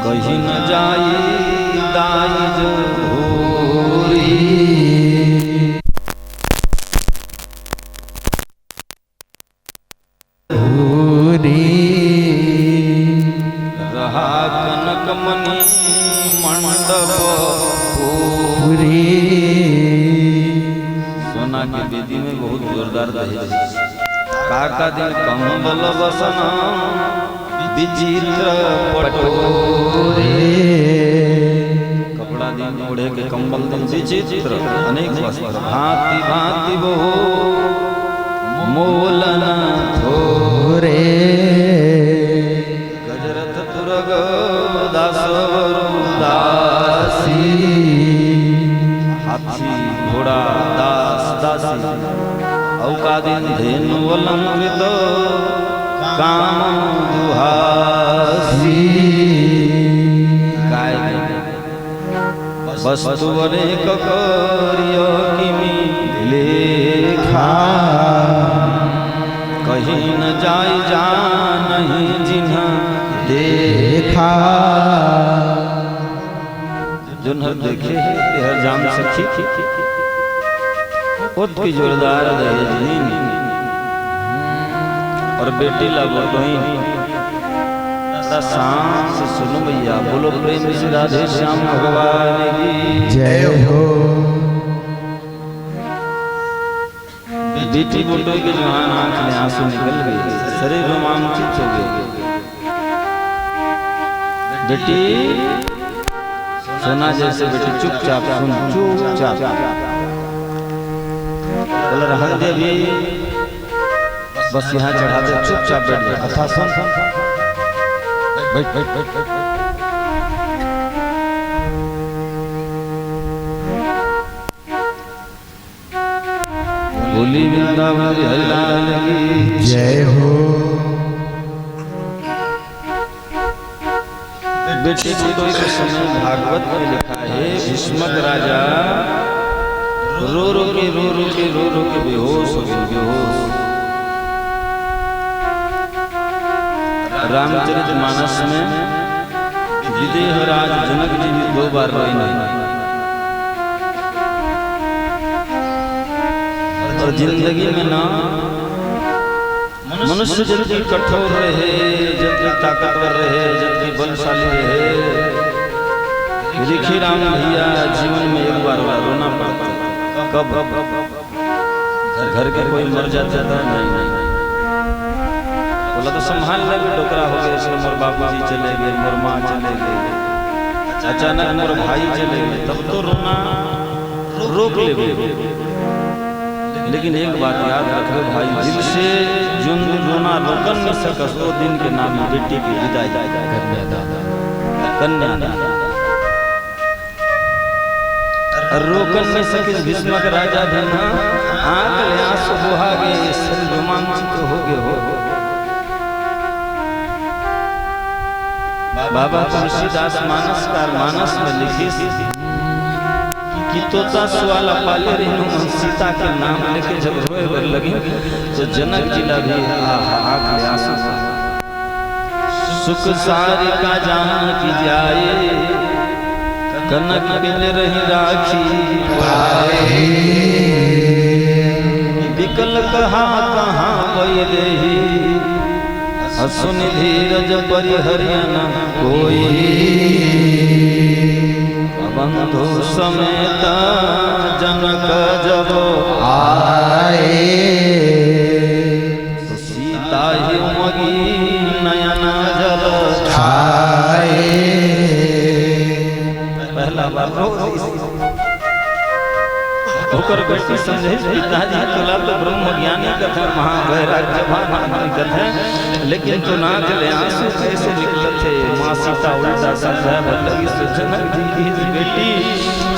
कहीं न जाई दाई जोरी रहा कनक मणि मंडप पूरी। सोना की बेदी में बहुत जोरदार दहेज। काका दिन कम्बल बसना विचित्र पटोरे। कपड़ा दिन ओढ़े के कंबल दिन विचित्र अनेक वस्त्र भांति भांति वो मोलन थोरे। गजरथ तुरग दासवरु दासी हाथी घोड़ा दास दासी। औका दिन धेनु अलंकृत काम दुहासी। गाय वस्तु अनेक करियो किमि लेखा। कहीं न जाय जा नहीं जिन्हा देखा। जुन्हर देखे हर जाम सखी उत की जोरदार दहेज नीनी। और बेटी ला बहन शाम से सुनो भैया बोलो प्रेम से राधे श्याम भगवान की जय हो। बेटी बोटो के जवान आंख में आंसू निकल गए, शरीर रोमांचित हो गए। बेटी सोना जैसे बेटी चुपचाप सुन चुपचाप बोला रहन दे भी बस यहाँ चढ़ा दे चुपचाप बैठ जा कथा सुन। बैठ बैठ बैठ बैठ। बोली वृंदावन हरिलाल की जय हो। बेटी को तो इस समय भागवत में लिखा है भीष्मक राजा रो रो के बेहोश हो गए बेहोश। रामचरितमानस में विदेहराज जनक जी भी 2 बार रोए नहीं। और जिंदगी में ना मनुष्य जितनी कठोर रहे, जितनी ताकतवर रहे, जितनी बलशाली रहे, लिखी राम भैया जीवन में एक बार रोना पड़ता। कब घर के कोई मर जाता था नहीं बोला तो संभाल ले डोकरा हो गया। इसलिए मोर बाबूजी चले गए, मोर माँ चले गए, अचानक मोर भाई चले गए, तब तो रोना रोक ले। लेकिन एक बात याद रखो भाई, दिल से जो रोना रोकन नहीं सकस वो दिन के नाम बेटी की विदाई कन्यादान रोकन नहीं सके। भीष्मक राजा भी ना आंख ले आंसू बहा गए, सब रोमांचित हो गए हो। बाबा तुलसीदास मानस में लिखी कि तोता सुआला पाले रही सीता के नाम लेके जब रोए लगी तो जनक जी ला भी आंख ले आंसू। सुख सारी का जान की जाए कनक बिन रही राखी विकल कहा कहाँ बैले सुन धीरज परिहरियन कोई। बंधु समेत जनक जब आए सीता ही उमगी नयन जल छाए। पहला बार होकर बेटी समझे पिताजी तुला तो ब्रह्म ज्ञानी कथा महावैराग्यवान कथा, लेकिन तो नाक ले आंसू कैसे निकले थे। माँ सीता उल्टा समझा लगी जनक जी की बेटी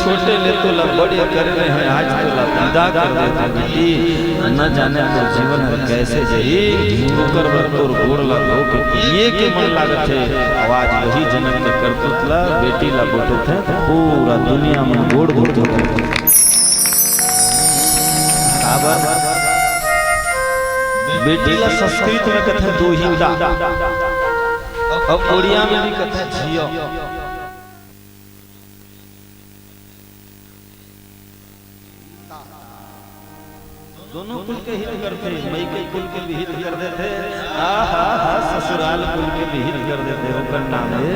छोटे ले तो बड़े कर रहे हैं, आज तो विदा कर देते बेटी न जाने तो जीवन में कैसे जही होकर तोर गोड़ लगो ये के मन लागत है। आवाज वही जनक के करतुतला बेटी ला बोतो थे पूरा दुनिया में गोड़ बोतो थे। बेटी ला संस्कृत में कहते दुहिता अब उड़िया में भी कहते हैं झियो। दोनों कुल के हित करते, मई के कुल के भी हित कर देते, आहा हा ससुराल कुल के भी हित कर देते। ओकर नाम है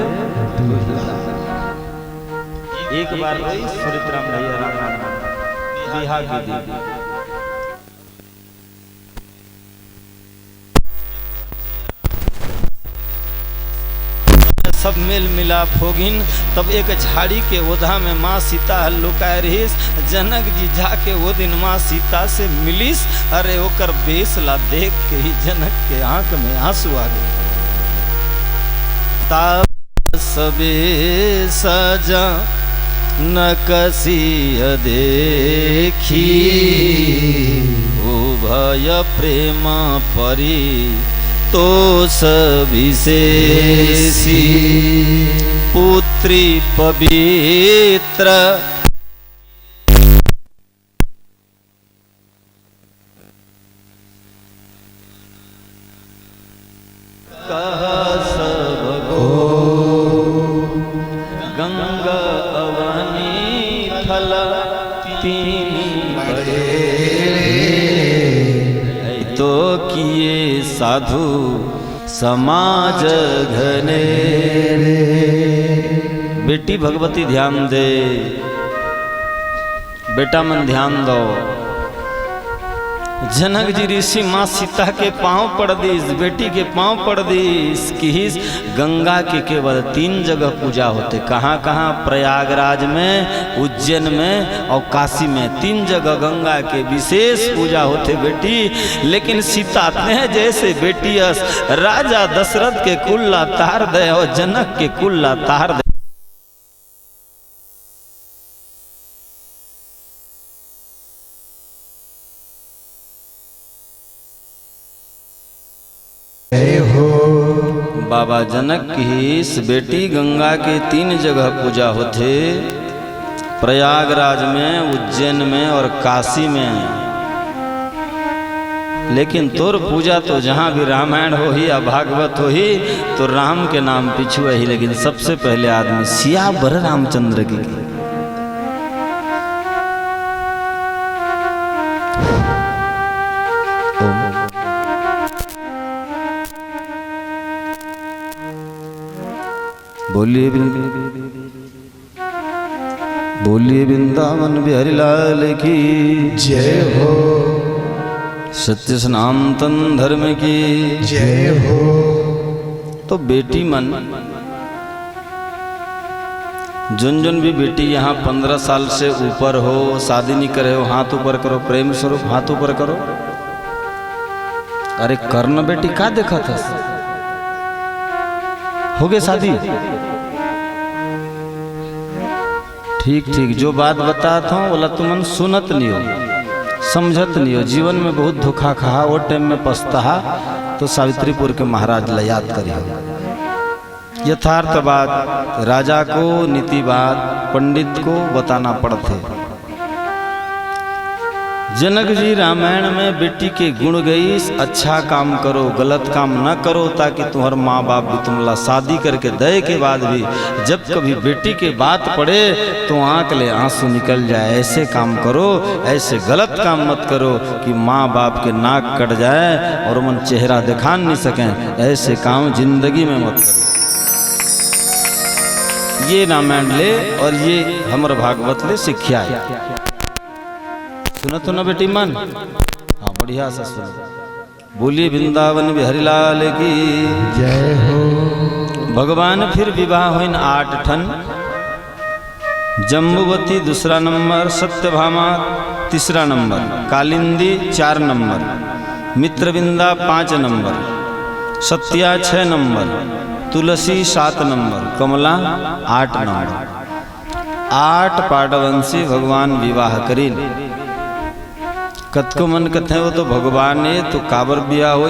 एक बार वही सुरितराम भैया राम बिहार के दिन सब मेल मिलाप होगिन। तब एक झाड़ी के ओधा में माँ सीता लुकाए रहीस। जनक जी जाके वो दिन माँ सीता से मिलिस। अरे ओकर बेसला देख के ही जनक के आंख में आंसू आ गए। ताप सबे सजा न कसिय देखी, उभय प्रेम परी तो सविशेषी, पुत्री पवित्र कह सब गो, गंगा अवनी थल तीन बड़े, तो किए साधु समाज घने। बेटी भगवती ध्यान दे, बेटा मन ध्यान दो। जनक जी ऋषि माँ सीता के पांव पड़ दीस, बेटी के पांव पड़ दीस। किस गंगा के केवल 3 जगह पूजा होते। कहाँ कहाँ? प्रयागराज में, उज्जैन में और काशी में। 3 जगह गंगा के विशेष पूजा होते बेटी। लेकिन सीता ने जैसे बेटी अस राजा दशरथ के कुल्ला तार दे और जनक के कुल्ला तार दे। बाबा जनक की इस बेटी गंगा के 3 जगह पूजा होते। प्रयागराज में, उज्जैन में और काशी में। लेकिन तोर पूजा तो जहाँ भी रामायण हो ही या भागवत हो ही तो राम के नाम पिछुआ ही। लेकिन सबसे पहले आदमी सियावर रामचंद्र की। बोलिए बोलिए वृंदावन बिहारी लाल की जय हो। सत्य सनातन धर्म की जय हो। तो बेटी मन जुन भी बेटी यहाँ 15 साल से ऊपर हो, शादी नहीं करे हो, हाथ ऊपर करो। प्रेम स्वरूप हाथ ऊपर करो। अरे करना बेटी, का देखा था? हो गए शादी? ठीक ठीक, जो बात बताता हूँ बोला तुमन सुनत नहीं हो, समझत नहीं हो। जीवन में बहुत धोखा खा, वो टाइम में पछता तो सावित्रीपुर के महाराज ला याद करिए। यथार्थ बात राजा को, नीति बात पंडित को बताना पड़ते। जनक जी रामायण में बेटी के गुण गई, अच्छा काम करो, गलत काम न करो, ताकि तुम्हारे माँ बाप भी तुमला शादी करके दे के बाद भी जब कभी बेटी के बात पड़े तो आंख ले आंसू निकल जाए। ऐसे काम करो, ऐसे गलत काम मत करो कि माँ बाप के नाक कट जाए और मन चेहरा दिखा नहीं सकें। ऐसे काम जिंदगी में मत करो। ये रामायण ले और ये हमारे भागवत ले शिक्षा है। सुनो तो ना बेटी मन, हाँ बढ़िया से सुनो। बोलिए वृंदावन बिहारी लाल की जय हो। भगवान फिर विवाह हुई 8 ठन। जम्बुवती 2रा नंबर, सत्यभामा 3रा number, Kalindi 4 number, Mitravinda 5 number, Satya 6 number, Tulsi 7 number, Kamala 8 number. 8 पाटवंशी भगवान विवाह करीन। कतको मन कथे हो तो भगवान ने तो काबर बिया हो।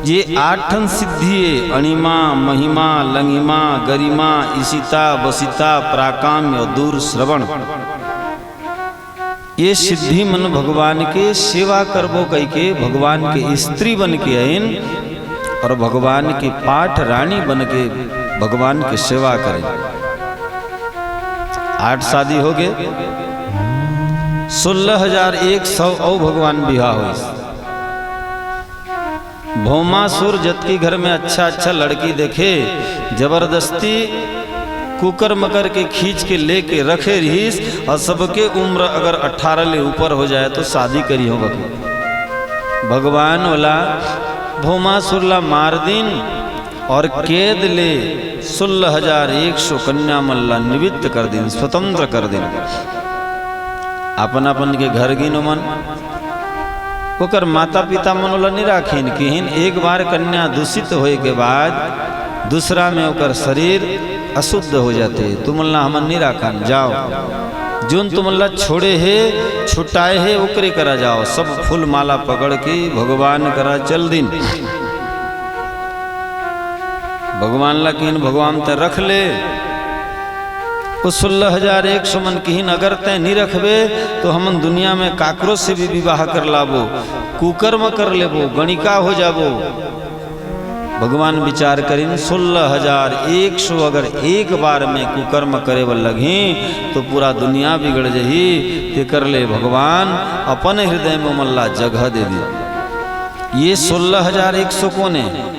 ये 8 सिद्धि, अणिमा, महिमा, लंगिमा, गरिमा, ईशिता, वसिता, प्राकाम्य और दूर श्रवण। ये सिद्धि मन भगवान के सेवा करबो कह के भगवान के स्त्री बन के आइन और भगवान की पाठ रानी बन के भगवान की सेवा करें। 8 शादी हो गए, 16,100 और भगवान बिहा हो। भौमासुर जबकि घर में अच्छा अच्छा लड़की देखे, जबरदस्ती कुकर्म करके खींच के लेके रखे रहीस, और सबके उम्र अगर 18 ले ऊपर हो जाए तो शादी करी हो। भगवान वाला भौमासुरला मार दिन और कैद ले 16,100 कन्या मल्ला निवृत्त कर दिन, स्वतंत्र कर दिन। अपन अपन के घर गिनो मन ओकर माता पिता मन वाला नहीं राखीन किन। एक बार कन्या दूषित होए के बाद दूसरा में ओकर शरीर अशुद्ध हो जाते, तुमल्ला हमन नहीं राखन। जाओ जोन तुमल्ला छोड़े है छुटाए है ओकरे करा जाओ। सब फूल माला पकड़ के भगवान करा चल दिन। भगवान ला किन भगवान ते रख ले। उस 16,100 मन किन अगर तय नहीं रखबे तो हम दुनिया में काकरो से भी विवाह कर लाबो, कुकर्म कर लेबो, गणिका हो जाबो। भगवान विचार करीन 16,100 अगर एक बार में कुकर्म करे बर लगी तो पूरा दुनिया बिगड़ जही। ते कर ले भगवान अपन हृदय में मल्ला जगह दे दी। ये 16,100 कौन है?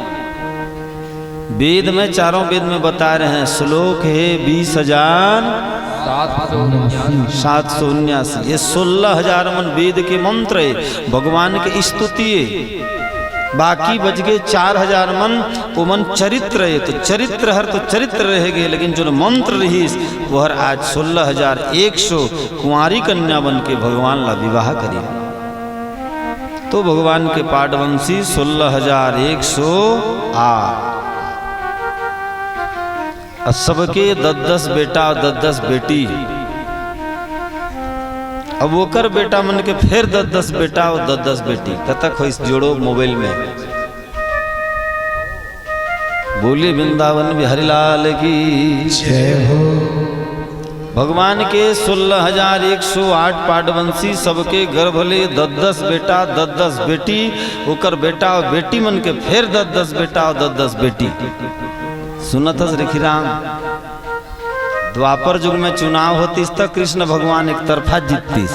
वेद में, चारों वेद में बता रहे हैं। श्लोक है 20,779। ये 16,000 मन वेद के मंत्र है, भगवान के स्तुति है। बाकी बच गए 4,000 मन, वो मन चरित्र है। तो चरित्र हर तो चरित्र रह गए, लेकिन जो मंत्र रही वो हर आज 16,100 कुंवारी कन्या बन के भगवान ला विवाह करी। तो भगवान के पाठवंशी 16,100 आ सबके 10-10 बेटा और 10-10 बेटी। अब वो कर बेटा मन के फिर 10-10 बेटा और 10-10 बेटी। कतक हो इस जोड़ो मोबाइल में। बोले वृंदावन बिहारी लाल की जय हो। भगवान के 16,108 पाठवंशी सबके गर्भ ले 10-10 बेटा 10-10 बेटी। ओकर बेटा और बेटी मन के फिर 10-10 बेटा और 10-10 बेटी। सुनत रिखीराम द्वापर युग में चुनाव होतीस तक कृष्ण भगवान एक तरफा जीततीस।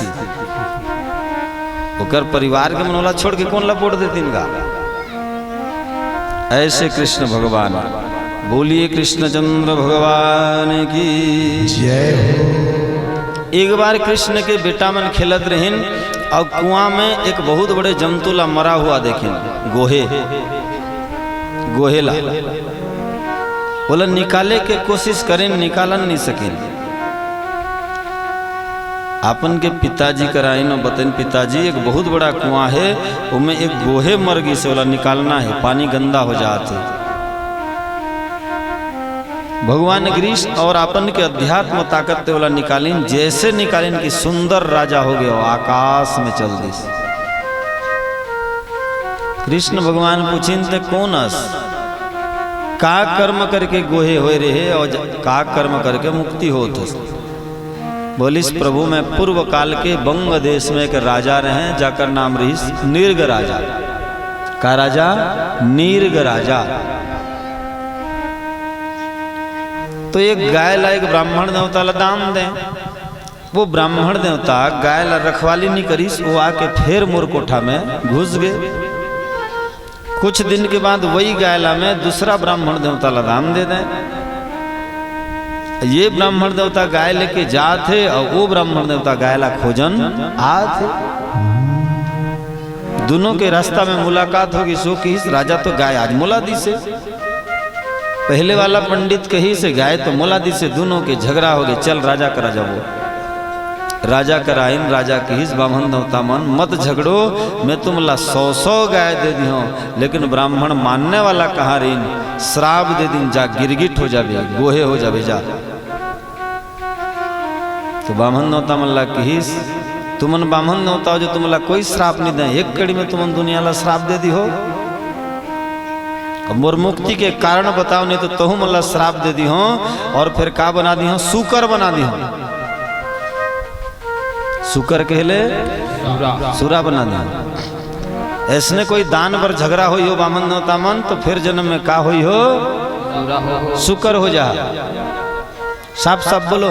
ओकर परिवार के मनोला छोड़ के कौन ला वोट देतीन गा? ऐसे कृष्ण भगवान। बोलिए कृष्णचंद्र भगवान की जय हो। एक बार कृष्ण के बेटा मन खेलत रहिन और कुआं में एक बहुत बड़े जंतु ला मरा हुआ देखिन, गोहेला। बोला निकाले के कोशिश करें, निकालन नहीं सकें। अपन के पिताजी कराइन और बताइन पिताजी एक बहुत बड़ा कुआं है, उसमें एक गोहे मर गई से बोला निकालना है, पानी गंदा हो जाते। भगवान ग्रीष्म और अपन के अध्यात्म ताकत वाला निकालीन। जैसे निकालीन की सुंदर राजा हो गया, आकाश में चल दी। कृष्ण भगवान पूछिन ते कौन अस? का कर्म करके गोहे हो रहे और का कर्म करके मुक्ति हो। बोलिस प्रभु मैं पूर्व काल के बंग देश में एक राजा रहे, जाकर नाम रही नीर्ग राजा। का राजा? नीर्ग राजा। तो एक गाय ला एक ब्राह्मण देवता ला दान दे। वो ब्राह्मण देवता गाय ला रखवाली नहीं करीस, वो आके फिर मोर कोठा में घुस गए। कुछ दिन के बाद वही गायला में दूसरा ब्राह्मण देवता ला दान दे दें। ये ब्राह्मण देवता गाय लेके जाते और वो ब्राह्मण देवता गायला खोजन आते। दोनों के रास्ता में मुलाकात होगी। सो की राजा तो गाय आज मुलादी से, पहले वाला पंडित कही से गाय तो मुलादी से। दोनों के झगड़ा हो गए, चल राजा करा जाओ। राजा कराइन, राजा की हिस ब्राह्मण देवता मन मत झगड़ो, मैं तुमला 100 गाय दे दी हूँ, लेकिन ब्राह्मण मानने वाला कहाँ रहीन, श्राप दे दिन, जा गिरगिट हो जावे, गोहे हो जावे जा। तो ब्राह्मण देवता मल्ला की हिस तुमन ब्राह्मण देवता हो जो तुमला कोई श्राप नहीं दे, एक कड़ी में तुमन दुनिया ला श्राप दे दी हो। मोर मुक्ति के कारण बताओ, नहीं तो तहु मल्ला श्राप दे दी हो। और फिर का बना दी हो? सुकर बना दी हो। सुकर कहले सुरा बना दिया। ऐसने कोई दान पर झगड़ा होई हो बामन देवता मन तो फिर जन्म में का होई हो शुक्र हो जा। साफ साफ बोलो।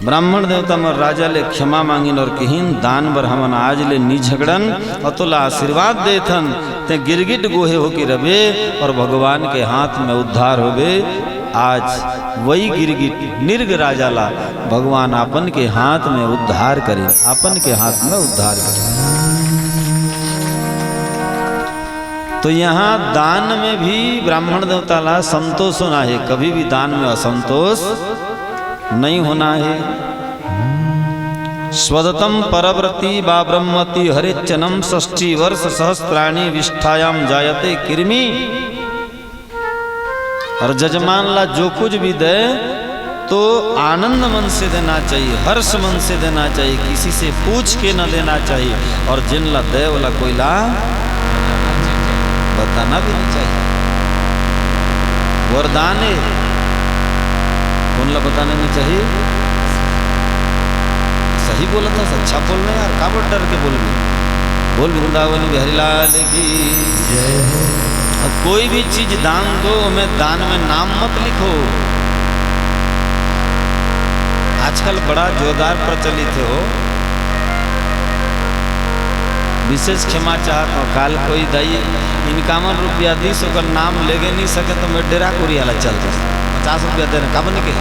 ब्राह्मण देवता मर राजा ले क्षमा मांगिन और कहीन दान बर हमन आज ले नी झगड़न अतुला आशीर्वाद देथन ते गिरगिट गोहे हो कि रबे और भगवान के हाथ में उद्धार होबे। आज वही गिरगिट निर्ग राजा ला भगवान अपन के हाथ में उद्धार करे, अपन के हाथ में उद्धार करे। तो यहाँ दान में भी ब्राह्मण देवता ला संतोष होना है, कभी भी दान में असंतोष नहीं होना है। स्वदतम परव्रती बा ब्रह्मति हरिचनम षष्ठी वर्ष सहस्त्राणी विष्ठायाम जायते किर्मी। और जजमान ला जो कुछ भी दे तो आनंद मन से देना चाहिए, हर्ष मन से देना चाहिए, किसी से पूछ के न देना चाहिए। और जिन ला दे वाला कोई ला बताना भी नहीं चाहिए। वरदान है, कौन ला बताना नहीं चाहिए। सही बोला था, अच्छा बोल रहे यार, काबर डर के बोल गए। बोल वृंदावन बिहारी लाल की जय हो। कोई भी चीज दान दो, हमें दान में नाम मत लिखो। आजकल बड़ा जोरदार प्रचलित हो, विशेष क्षमा चाहत हो। काल कोई दई इनकामन रुपया दी सो नाम लेगे नहीं सके तो मैं डेरा कोरिया ला चलता 50 रुपया देना कब नहीं के।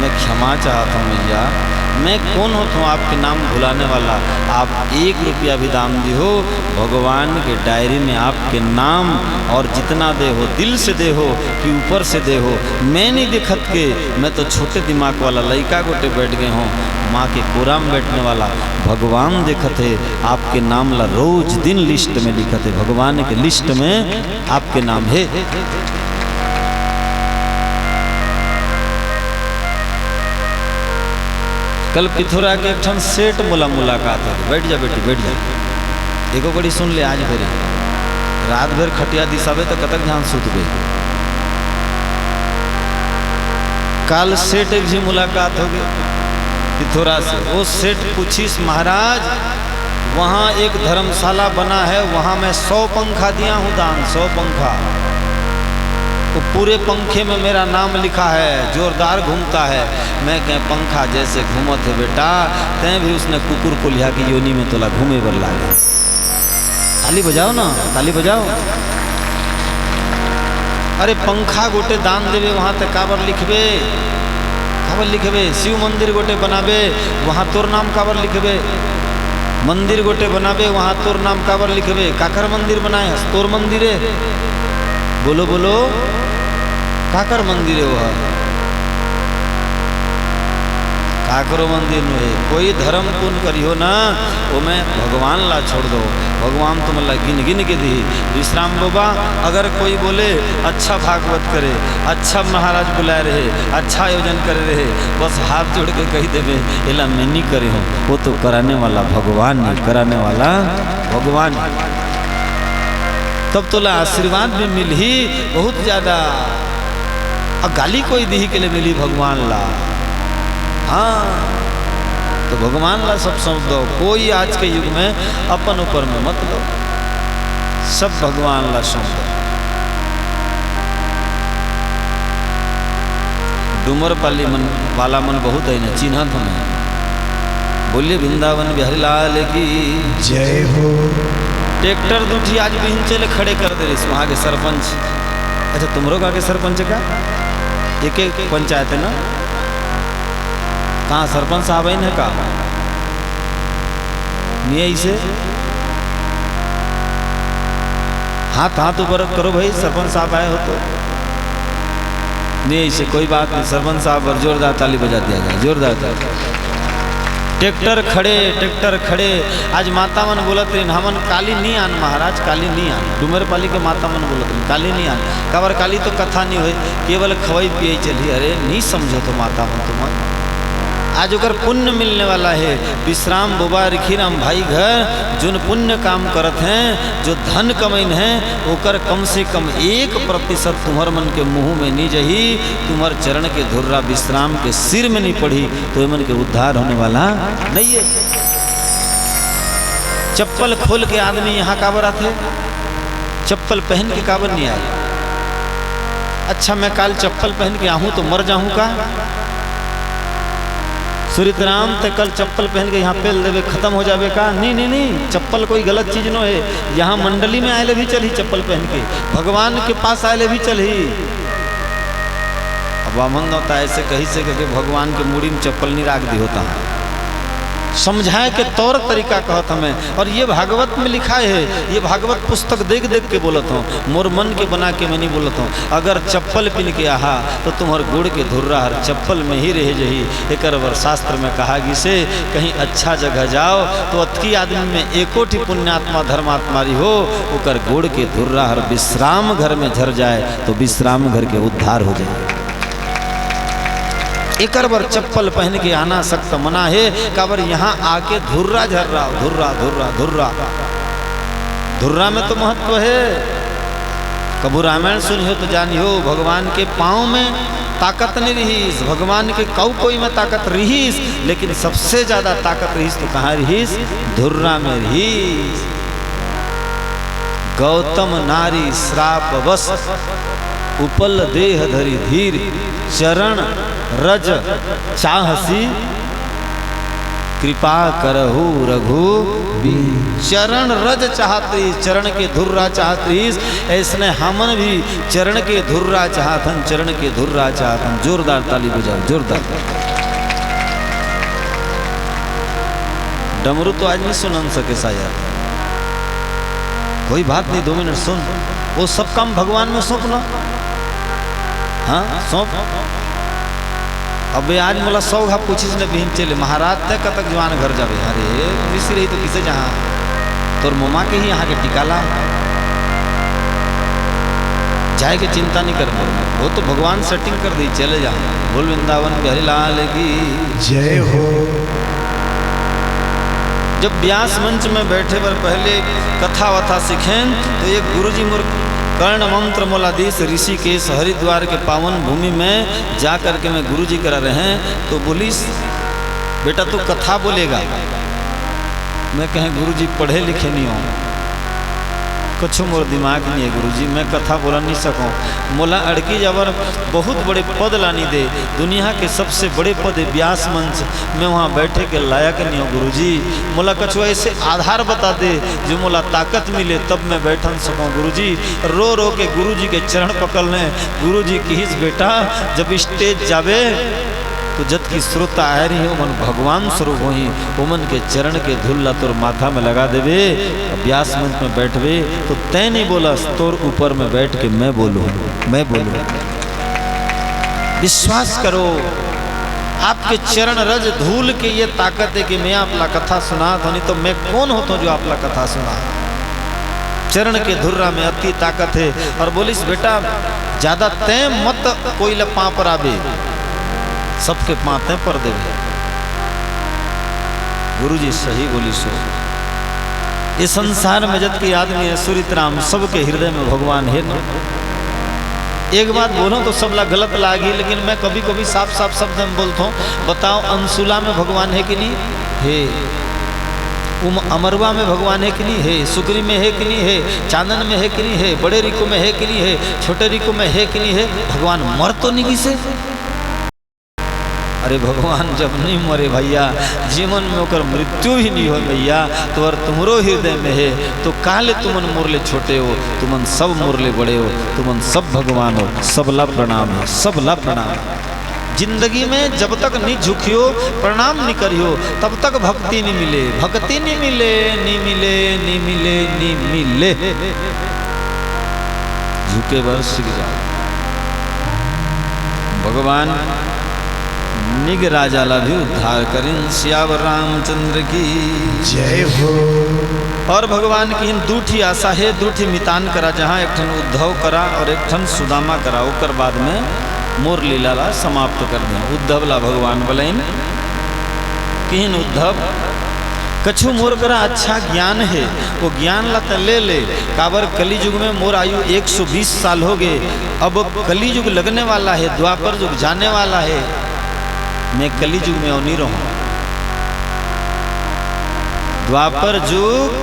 मैं क्षमा चाहता हूँ भैया, मैं कौन होता हूँ आपके नाम भुलाने वाला। आप 1 रुपया भी दाम दी हो, भगवान के डायरी में आपके नाम और जितना दे हो दिल से दे हो कि ऊपर से दे हो। मैं नहीं दिखत के, मैं तो छोटे दिमाग वाला लड़का गोटे बैठ गए हूँ, माँ के कोरा में बैठने वाला भगवान देखत है। आपके नाम ला रोज दिन लिस्ट में लिखत है, भगवान के लिस्ट में आपके नाम है। कल पिथौरा के एक ठन सेठ बोला मुलाकात है, बैठ जा बेटी बैठ जा। एको बड़ी सुन ले, आज भरी रात भर खटिया दिसावे तो कतक ध्यान सुत गई। कल सेठ एक जी मुलाकात हो गई पिथौरा से। वो सेठ पूछीस महाराज वहाँ एक धर्मशाला बना है, वहाँ मैं 100 पंखा दिया हूँ दान, 100 पंखा। तो पूरे पंखे में मेरा नाम लिखा है, जोरदार घूमता है। मैं कह पंखा जैसे घूमत है बेटा, तैं भी उसने कुकुर को लिया कि योनी में तोला घूमे बर लागे। ताली बजाओ ना, ताली बजाओ। अरे पंखा गोटे दान देवे वहाँ तक काबर लिखबे, काबर लिखबे। शिव मंदिर गोटे बनाबे वहाँ तोर नाम काबर लिखबे। मंदिर गोटे बनाबे वहाँ तोर नाम काबर लिखबे। काकर मंदिर बनाए तोर मंदिर है, बोलो बोलो काकर मंदिर है वह। काकरो मंदिर में है। कोई धर्म पुण्य करियो ना, वो मैं भगवान ला छोड़ दो। भगवान तुम ला गिन गिन के दी। विश्राम बाबा अगर कोई बोले अच्छा भागवत करे, अच्छा महाराज बुलाए रहे, अच्छा आयोजन करे रहे, बस हाथ जोड़ के कही देवे एला मैं नहीं करे हूँ, वो तो कराने वाला भगवान नहीं, कराने वाला भगवान। तब तोला आशीर्वाद भी मिल ही बहुत ज्यादा। और गाली कोई दी के लिए मिली भगवान ला। हाँ तो भगवान ला सब सौंप दो। कोई आज के युग में अपन ऊपर में मत लो, सब भगवान ला सौंप दो। डूमर पाली मन वाला मन बहुत है ना, चिन्हत हमें। बोलिए वृंदावन बिहारी लाल की जय हो। ट्रैक्टर दूठी आज भी चले खड़े कर दे रही वहाँ के सरपंच। अच्छा तुमरो का के सरपंच का एक एक पंचायत है ना, कहाँ सरपंच साहब है का नहीं से हाथ हाथ ऊपर करो भाई, सरपंच साहब आए हो तो नहीं से कोई बात नहीं। सरपंच साहब पर जोरदार ताली बजा दिया जाए, जोरदार ताली। ट्रैक्टर खड़े आज माता मन बोलत रही हमन काली नहीं आन महाराज, काली नहीं आन। डूमर पाली के माता मन बोलत रही काली नहीं आन। काबर काली तो कथा नहीं हुई, केवल खवाई पियई चली। अरे नहीं समझो तो माता मन तुम आज ओकर पुण्य मिलने वाला है। विश्राम बोबा रिखीराम भाई घर जोन पुण्य काम करत हैं, जो धन कमैन है ओकर कम से कम 1% तुम्हार मन के मुंह में नहीं जही, तुम्हार चरण के धुर्रा विश्राम के सिर में नहीं पड़ी तो मन के उद्धार होने वाला नहीं है। चप्पल खोल के आदमी यहाँ काबर आते, चप्पल पहन के काबर नहीं आए। अच्छा मैं काल चप्पल पहन के आहूँ तो मर जाऊँ का? सूर्यराम ते कल चप्पल पहन के यहाँ पेल देवे खत्म हो जावे का? नहीं नहीं नहीं, चप्पल कोई गलत चीज नो है। यहाँ मंडली में आए भी चली चप्पल पहन के, भगवान के पास आए भी चली। अब बामन होता ऐसे कहीं से कि भगवान के मुड़ी में चप्पल नहीं राख दी होता है, समझाए के तौर तरीका कहत हमें। और ये भागवत में लिखा है, ये भागवत पुस्तक देख देख के बोलत हूँ, मोर मन के बना के मैं नहीं बोलत हूँ। अगर चप्पल पिन के आहा तो तुम्हार गुड़ के धुर्रा हर चप्पल में ही रह जही। एक वर शास्त्र में कहा कि से कहीं अच्छा जगह जाओ तो अतकी आदमी में एकोटी पुण्यात्मा धर्मात्मा हो, ओकर गुड़ के धुर्रा हर विश्राम घर में झर जाए तो विश्राम घर के उद्धार हो जाए। एक बार चप्पल पहन के आना सख्त मना है, काबर यहाँ आके धुर्रा झर रहा, धुर्रा धुर्रा धुर्रा धुर्रा में तो महत्व है। कबू रामायण सुनियो तो जानियो, भगवान के पाँव में ताकत नहीं रहीस, भगवान के कौ कोई में ताकत रहीस, लेकिन सबसे ज्यादा ताकत रहीस तो कहाँ रहीस? धुर्रा में रहीस। गौतम नारी श्राप वश उपल देह धरी धीर, चरण रज चाहसी कृपा करहु रघु। चरण रज चाहती, चरण के धुर्रा चाहती, ऐसने हमन भी चरण के धुर्रा चाहतन, चरण के धुर्रा चाहतन। जोरदार ताली बजाओ, जोरदार। डमरू तो आज नहीं सुन सके शायद, कोई बात नहीं, 2 मिनट सुन। वो सब काम भगवान में सौंप लो। हाँ सौंप। अब आज मोला 100 घा पूछिस ने बिहिन चले महाराज तक कतक जवान घर जावे। अरे ऋषि रही तो किसे जहाँ तोर मोमा के ही यहाँ के टिकाला जाए के चिंता नहीं कर, वो तो भगवान सेटिंग कर दी, चले जा। बोल वृंदावन बिहारी लाल की जय हो। जब व्यास मंच में बैठे पर पहले कथा वथा सीखें तो एक गुरुजी मुर्ख कर्ण मंत्र मोलाधीश ऋषिकेश हरिद्वार के पावन भूमि में जा कर के मैं गुरुजी करा रहे हैं, तो बोलिस बेटा तू कथा बोलेगा। मैं कहें गुरुजी पढ़े लिखे नहीं हूँ, कुछ मोर दिमाग नहीं है गुरुजी, मैं कथा बोला नहीं सकूँ। मोला अड़की जबर बहुत बड़े पद लानी दे, दुनिया के सबसे बड़े पद व्यास मंच, मैं वहाँ बैठे के लायक नहीं हूँ गुरुजी। मोला कछु ऐसे आधार बता दे जो मोला ताकत मिले तब मैं बैठन सकूँ गुरुजी। रो रो के गुरुजी के चरण पकड़ लें। गुरुजी कीस बेटा जब स्टेज जावे तो जत की श्रोता आ रही हो मन भगवान स्वरूप हो ही, उमन के चरण के धुल्ला तोर माथा में लगा देवे। व्यास मंच में बैठवे तो तय नहीं बोला, तोर ऊपर में बैठ के मैं बोलूँ, मैं बोलूँ। विश्वास करो, आपके चरण रज धूल के ये ताकत है कि मैं आपला कथा सुना तो, नहीं तो मैं कौन होता हूँ जो आपला कथा सुना। चरण के धुर्रा में अति ताकत है। और बोलिस बेटा ज्यादा तय मत कोई लपा पर आवे, सबके पाते पर दे। गुरुजी सही बोली सो। इस संसार में जत के आदमी है सूर्यराम, सबके हृदय में भगवान है। एक बात बोलो तो सब ला गलत लागी, लेकिन मैं कभी कभी साफ साफ शब्द में बोलता हूँ। बताओ अंशुला में भगवान है कि नहीं है? अमरवा में भगवान है कि नहीं है? सुगरी में है कि नहीं है? चांदन में है कि नहीं है? बड़े रिको में है कि नहीं है? छोटे रिको में है कि नहीं है? भगवान मर तो नहीं किसे? अरे भगवान जब नहीं मरे भैया, जीवन में होकर मृत्यु ही नहीं हो भैया, तो और तुम्हारो हृदय में है तो काले तुमन मुरले छोटे हो, तुमन सब मुरले बड़े हो, तुमन सब भगवान हो। सबला प्रणाम है, सबला प्रणाम। जिंदगी में जब तक नहीं झुकियो, प्रणाम नहीं करियो, तब तक भक्ति नहीं मिले, भक्ति नहीं मिले, नहीं मिले, नहीं मिले, नहीं मिले। झुके बर सीख जाओ। भगवान निग राजाला भी उद्धार करें। सियावर रामचंद्र की जय हो। और भगवान की इन दूठी आशा है, दूठी मितान करा, जहाँ एक ठन उद्धव करा और एक ठन सुदामा करा, ओकर बाद में मोर लीला समाप्त कर दिया। उद्धव ला भगवान बोलेन किन उद्धव कछु मोर करा अच्छा ज्ञान है, वो ज्ञान ला त ले ले। काबर कली युग में मोर आयु 120 साल हो गए, अब कली युग लगने वाला है, द्वापर युग जाने वाला है, मैं कली युग में और नहीं रहूं। द्वापर युग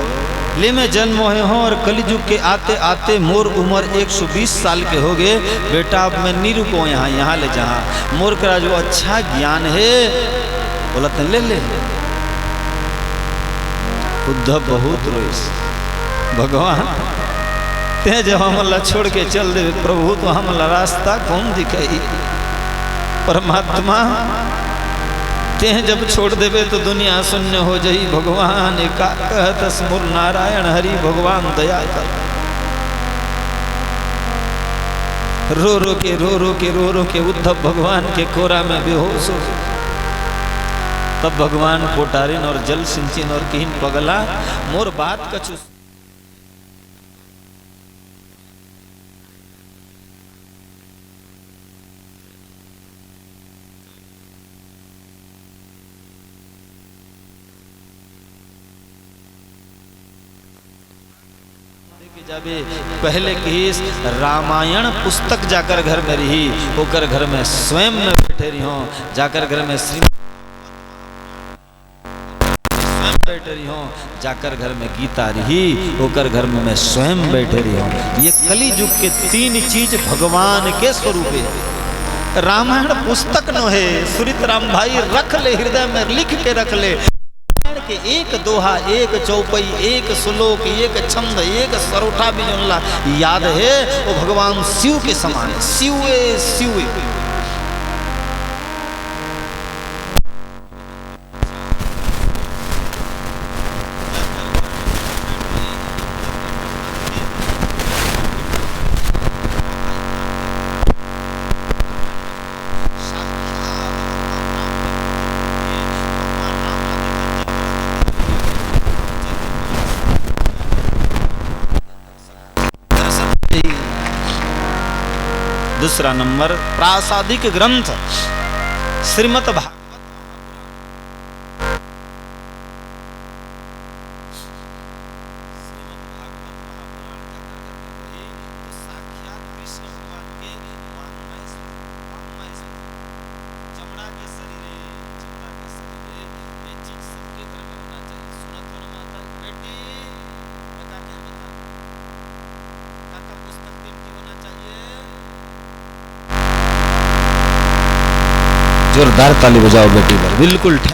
ले में जन्म हुए हों और कलिजुग के आते आते मोर उम्र 120 साल के हो गए, बेटा अब मैं नहीं रुको यहाँ, यहाँ ले जहाँ मोर करा जो अच्छा ज्ञान है बोला तन ले ले। उद्धव बहुत रोइस, भगवान ते जब हमला छोड़ के चल दे प्रभु तो हमला रास्ता कौन दिखाई, परमात्मा ते जब छोड़ देवे तो दुनिया शून्य हो जाई। भगवान एका कहत मुर नारायण हरि भगवान दया कर। रो रो के उद्धव भगवान के कोरा में बेहोश हो। तब भगवान पोटारिन और जल सिंचिन और किन पगला मोर बात कछु जाबे पहले की रामायण पुस्तक जाकर घर में रही, होकर घर में स्वयं में बैठे रही हो, जाकर घर में श्री स्वयं बैठे रही हो, जाकर घर में गीता रही, होकर घर में मैं स्वयं बैठे रही हूँ। ये कली युग के 3 चीज भगवान के स्वरूप है। रामायण पुस्तक न है, सुरित राम भाई रख ले हृदय में लिख के रख ले के एक दोहा, एक चौपाई, एक श्लोक, एक छंद, एक सरोठा भी जोनला याद है वो भगवान शिव के समान है। शिवे शिवे दूसरा नंबर प्रासादिक ग्रंथ श्रीमद् भागवत। जोरदार ताली बजाओ बेटी पर, बिल्कुल घर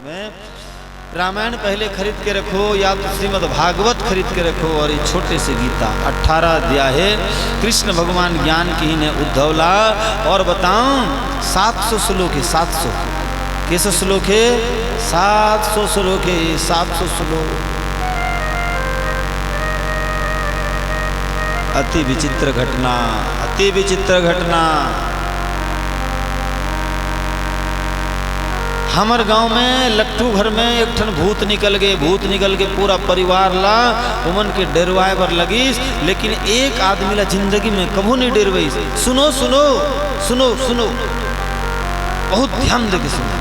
में रामायण पहले खरीद के रखो या तो श्रीमद् भागवत खरीद के रखो और ये छोटे से गीता 18 अध्याय है। कृष्ण भगवान ज्ञान की ने उद्धवला और बताऊं 700 श्लोक है, 700 कैसे श्लोक है, 700 श्लोक है, 700 श्लोक। अति विचित्र घटना, अति विचित्र घटना। हमार गांव में लट्टू घर में एक ठन भूत निकल गए, भूत निकल के पूरा परिवार ला उमन के डरवाए पर लगी, लेकिन एक आदमी ला जिंदगी में कभू नहीं डरवाई। सुनो सुनो सुनो सुनो, बहुत ध्यान देके सुनो।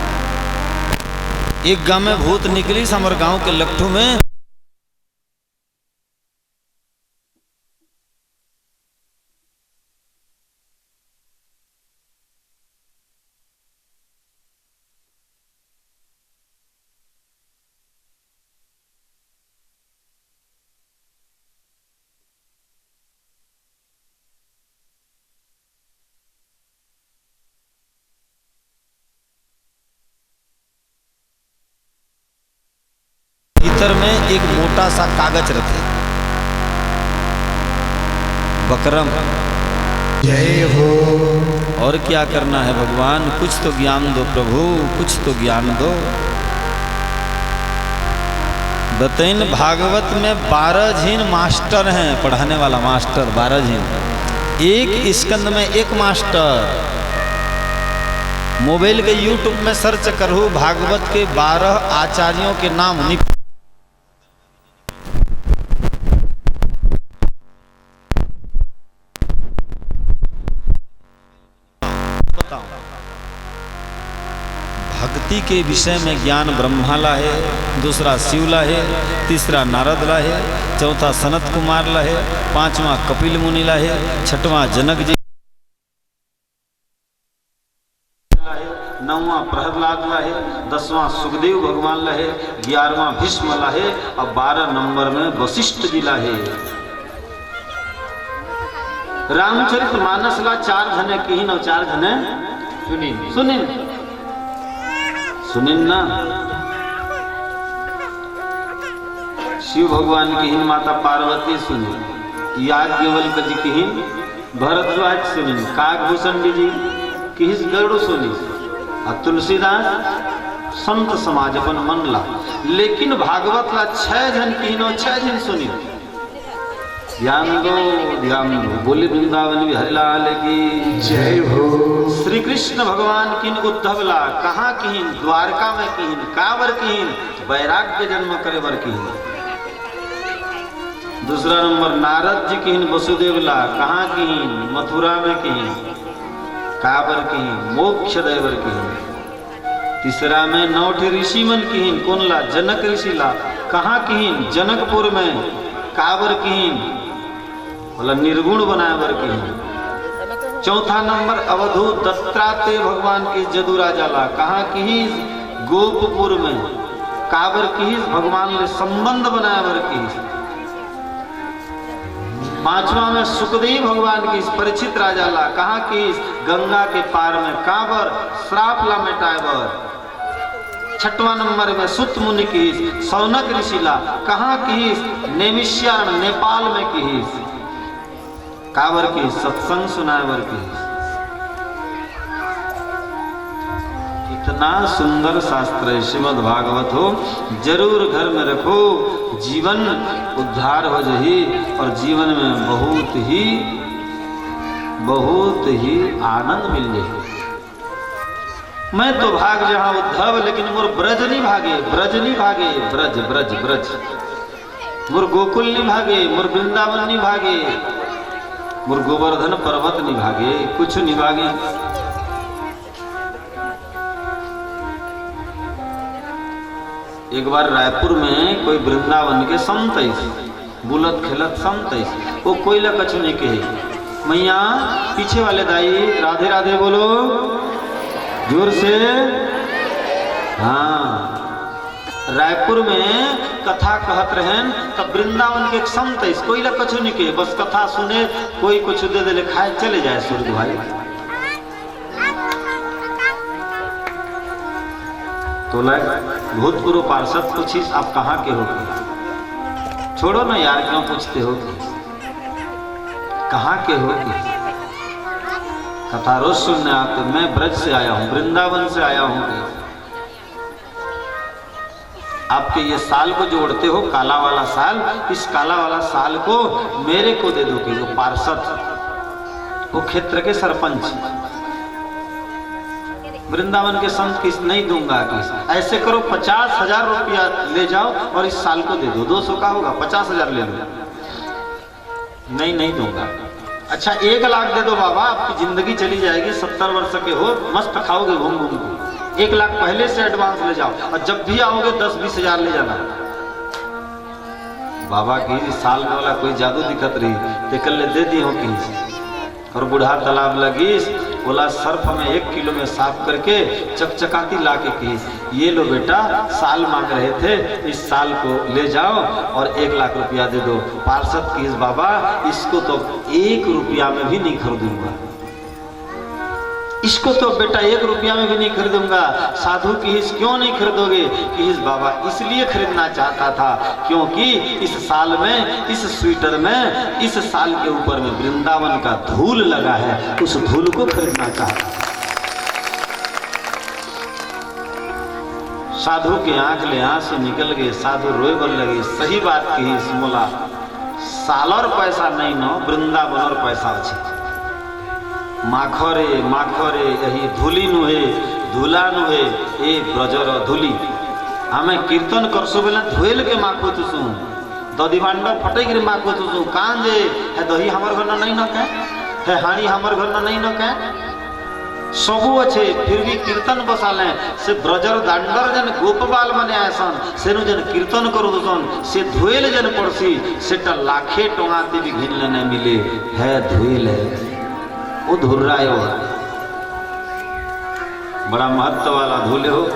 एक गांव में भूत निकली, हमारे गांव के लट्टू में भीतर में एक मोटा सा कागज रखे, बकरम जय हो। और क्या करना है भगवान, कुछ तो ज्ञान दो प्रभु, कुछ तो ज्ञान दो। बताइन भागवत में 12 झीन मास्टर हैं, पढ़ाने वाला मास्टर 12 झीन, एक स्कंद में एक मास्टर। मोबाइल के यूट्यूब में सर्च करो भागवत के 12 आचार्यों के नाम, भक्ति के विषय में ज्ञान ब्रह्मा ला है, दूसरा शिव ला है, तीसरा नारद ला है, चौथा सनत कुमार ला है, पांचवा कपिल मुनि ला है, छठवां जनक जी, 9वां प्रहलाद लहे, 10वां सुखदेव भगवान लहे, 11वां भीष्म लहे और 12 नंबर में वशिष्ठ जी लहे। रामचरित मानस ला 4 जने किहिन और 4 जने सुनिन सुनिन ना। शिव भगवान किहिन माता पार्वती सुनिन, याज्ञवल्क्य जी किहिन भरद्वाज सुनिन, काकभूषण जी किहिस गरुड़ सुनी और तुलसीदास संत समाज अपन मन ला। लेकिन भागवत ला 6 जन किहिनो 6 जन सुनी। ध्यान दो बोले वृंदावन बिहारी लाल की जय हो। श्री कृष्ण भगवान किन उद्धव ला कहाँ किहिन, द्वारका में किहिन, कावर किहिन, वैराग्य जन्म करे बर किहिन। दूसरा नंबर नारद जी किहिन वसुदेव ला कहाँ किहिन, मथुरा में किहिन, काबर किहिन, मोक्ष देवर किहिन। तीसरा में 9 ऋषि मन किहिन, कौन ला, जनक ऋषि ला कहाँ किहिन, जनकपुर में, काबर किहिन, बोला निर्गुण बनाए बर किहिन। चौथा नंबर अवधूत दत्तात्रेय भगवान की जदू राजा ला कहाँ किहिस, गोपपुर में, काबर किहिस, भगवान ले संबंध बनाए बर किहिस। 5वां में सुखदेव भगवान की परीक्षित राजा ला कहाँ किहिस, गंगा के पार में, काबर श्राप ला मिटाएबर। 6वां नंबर में सुत मुनि किहिस, सौनक ऋषि ला कहाँ किहिस, नेमिष्यारण नेपाल में किहिस, काबर की सत्संग सुनाएबर किहिस। इतना सुंदर शास्त्र है श्रीमद् भागवत हो, जरूर घर में रखो, जीवन उद्धार हो जाही और जीवन में बहुत ही आनंद मिल जाए। मैं तो भाग जहां उद्धव, लेकिन मोर ब्रज नहीं भागे, ब्रज नहीं भागे, ब्रज ब्रज ब्रज, मोर गोकुल नहीं भागे, मोर वृंदावन नहीं भागे, मोर गोवर्धन पर्वत नहीं भागे, कुछ नहीं भागे। एक बार रायपुर में कोई वृंदावन के संत बुलत खेलत संत, वो कोई ला कछु नहीं कहे। मैया पीछे वाले दाई राधे राधे बोलो जोर से। हाँ, रायपुर में कथा कहत रहन, तब वृंदावन के एक संत है, कोई ला कछु नहीं कहे, बस कथा सुने, कोई कुछ दे दे खाए चले जाए सूर्य भाई। तो भूतपूर्व पार्षद पूछिस आप कहाँ के हो? छोड़ो ना यार, क्यों पूछते हो, कहाँ के हो? कथा रोज सुनने आते, मैं ब्रज से आया हूँ, वृंदावन से आया हूँ। आपके ये साल को जोड़ते हो, काला वाला साल, इस काला वाला साल को मेरे को दे दो कि वो पार्षद, वो क्षेत्र के सरपंच। वृंदावन के संत किस नहीं दूंगा, किस ऐसे करो 50,000 रुपया ले जाओ और इस साल को दे दो, 200 का होगा, 50,000 ले लो। नहीं दूंगा। अच्छा 1 लाख दे दो बाबा, आपकी जिंदगी चली जाएगी, 70 वर्ष के हो, मस्त खाओगे घूम घूम के। 1 लाख पहले से एडवांस ले जाओ और जब भी आओगे 10-20 हजार ले जाना। बाबा की साल वाला कोई जादू दिखत रही, देखल ले दे दी हो कि। और बूढ़ा तालाब लगी, बोला सर्फ में 1 किलो में साफ करके चकचकाती ला के की, ये लो बेटा, साल मांग रहे थे, इस साल को ले जाओ और 1 लाख रुपया दे दो। पार्षद की बाबा, इसको तो 1 रुपया में भी नहीं खरीदूंगा, इसको तो बेटा 1 रुपया में भी नहीं खरीदूंगा। साधु की हिस क्यों नहीं खरीदोगे? कि हिस बाबा इसलिए खरीदना चाहता था क्योंकि इस साल में, इस स्वेटर में, इस साल के ऊपर में वृंदावन का धूल लगा है, उस धूल को खरीदना चाहता। साधु के आंख ले आंसू निकल गए, साधु रोए बोल लगे, सही बात की हिस मोला, सालर पैसा नहीं नो, वृंदावन पैसा अच्छे। माखरे माखरे यही धूली नुहे, धूला नुहे, ए ब्रजर धूली। हमें कीर्तन करसो बेला धोएल के माखो तुसु, दधी भांडा फटे गिर माखो तुसु, कान जे है दही हमर घर नहीं न के, है हाड़ी हमर घर नहीं न के, सबू अच्छे फिर भी कीर्तन बसाले से ब्रजर दांडर जन गोपबाल मने आसन, सेनु जन कीर्तन करो दोसन, से धोएल जन पड़सी, सेटा लाखे टोंगाते भी घिन लेने मिले, है धोएल है वो धुर्रायो। बड़ा महत्व वाला भूले हो।